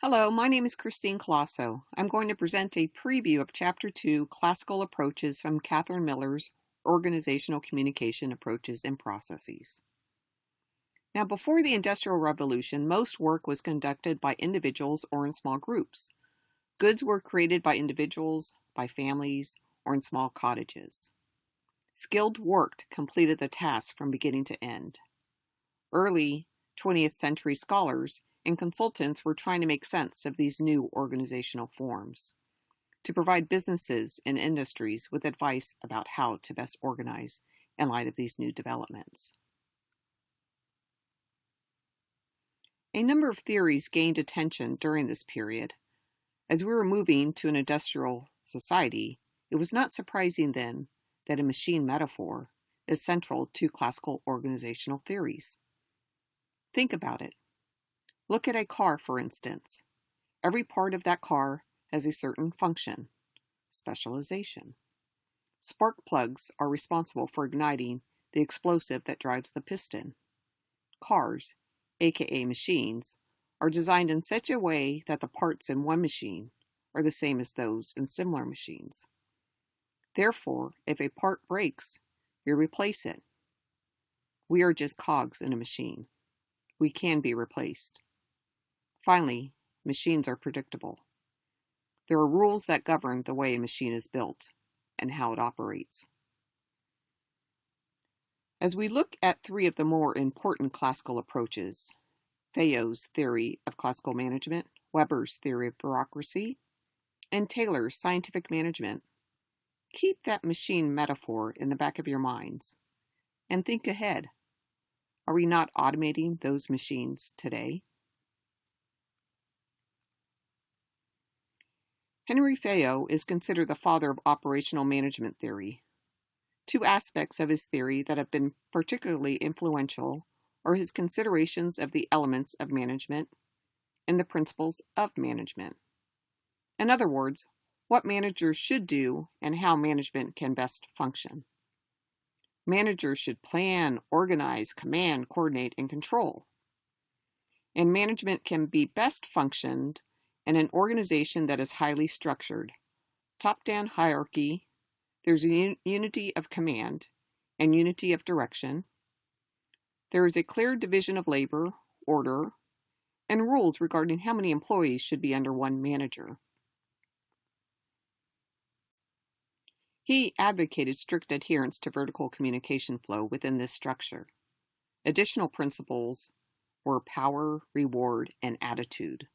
Hello, my name is Christine Colosso. I'm going to present a preview of Chapter 2, Classical Approaches from Katherine Miller's Organizational Communication Approaches and Processes. Now, before the Industrial Revolution, most work was conducted by individuals or in small groups. Goods were created by individuals, by families, or in small cottages. Skilled work completed the task from beginning to end. Early 20th century scholars and consultants were trying to make sense of these new organizational forms, to provide businesses and industries with advice about how to best organize in light of these new developments. A number of theories gained attention during this period. As we were moving to an industrial society, it was not surprising then that a machine metaphor is central to classical organizational theories. Think about it. Look at a car, for instance. Every part of that car has a certain function, specialization. Spark plugs are responsible for igniting the explosive that drives the piston. Cars, aka machines, are designed in such a way that the parts in one machine are the same as those in similar machines. Therefore, if a part breaks, you replace it. We are just cogs in a machine. We can be replaced. Finally, machines are predictable. There are rules that govern the way a machine is built and how it operates. As we look at three of the more important classical approaches, Fayot's theory of classical management, Weber's theory of bureaucracy, and Taylor's scientific management, keep that machine metaphor in the back of your minds and think ahead. Are we not automating those machines today? Henry Fayot is considered the father of operational management theory. Two aspects of his theory that have been particularly influential are his considerations of the elements of management and the principles of management. In other words, what managers should do and how management can best function. Managers should plan, organize, command, coordinate, and control. And management can be best functioned in an organization that is highly structured. Top-down hierarchy, there's a unity of command and unity of direction. There is a clear division of labor, order, and rules regarding how many employees should be under one manager. He advocated strict adherence to vertical communication flow within this structure. Additional principles were power, reward, and attitude.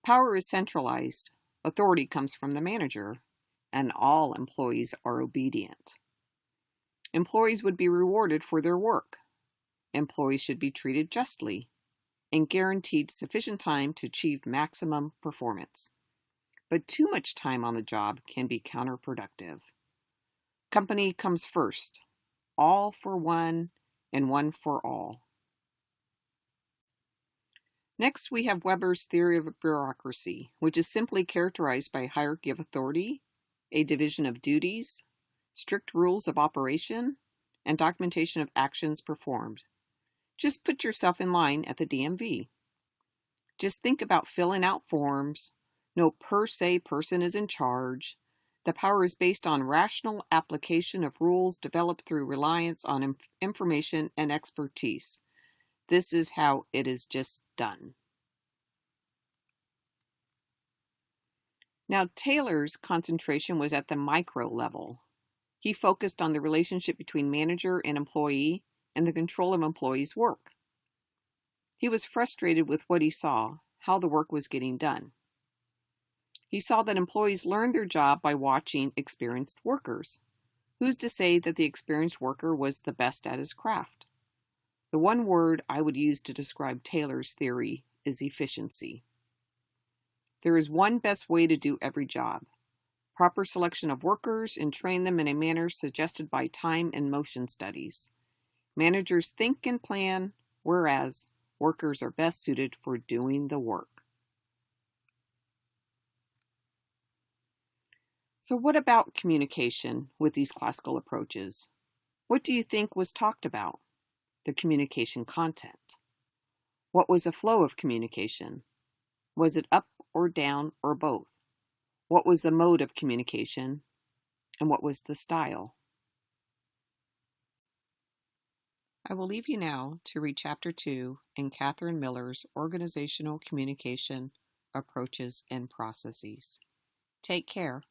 Power is centralized, authority comes from the manager, and all employees are obedient. Employees would be rewarded for their work. Employees should be treated justly and guaranteed sufficient time to achieve maximum performance. But too much time on the job can be counterproductive. Company comes first, all for one and one for all. Next, we have Weber's theory of bureaucracy, which is simply characterized by a hierarchy of authority, a division of duties, strict rules of operation, and documentation of actions performed. Just put yourself in line at the DMV. Just think about filling out forms. No per se person is in charge. The power is based on rational application of rules developed through reliance on information and expertise. This is how it is just done. Now, Taylor's concentration was at the micro level. He focused on the relationship between manager and employee and the control of employees' work. He was frustrated with what he saw, how the work was getting done. He saw that employees learned their job by watching experienced workers. Who's to say that the experienced worker was the best at his craft? The one word I would use to describe Taylor's theory is efficiency. There is one best way to do every job. Proper selection of workers and train them in a manner suggested by time and motion studies. Managers think and plan, whereas workers are best suited for doing the work. So what about communication with these classical approaches? What do you think was talked about? The communication content. What was a flow of communication? Was it up or down or both? What was the mode of communication? And what was the style? I will leave you now to read Chapter 2 in Katherine Miller's Organizational Communication Approaches and Processes. Take care.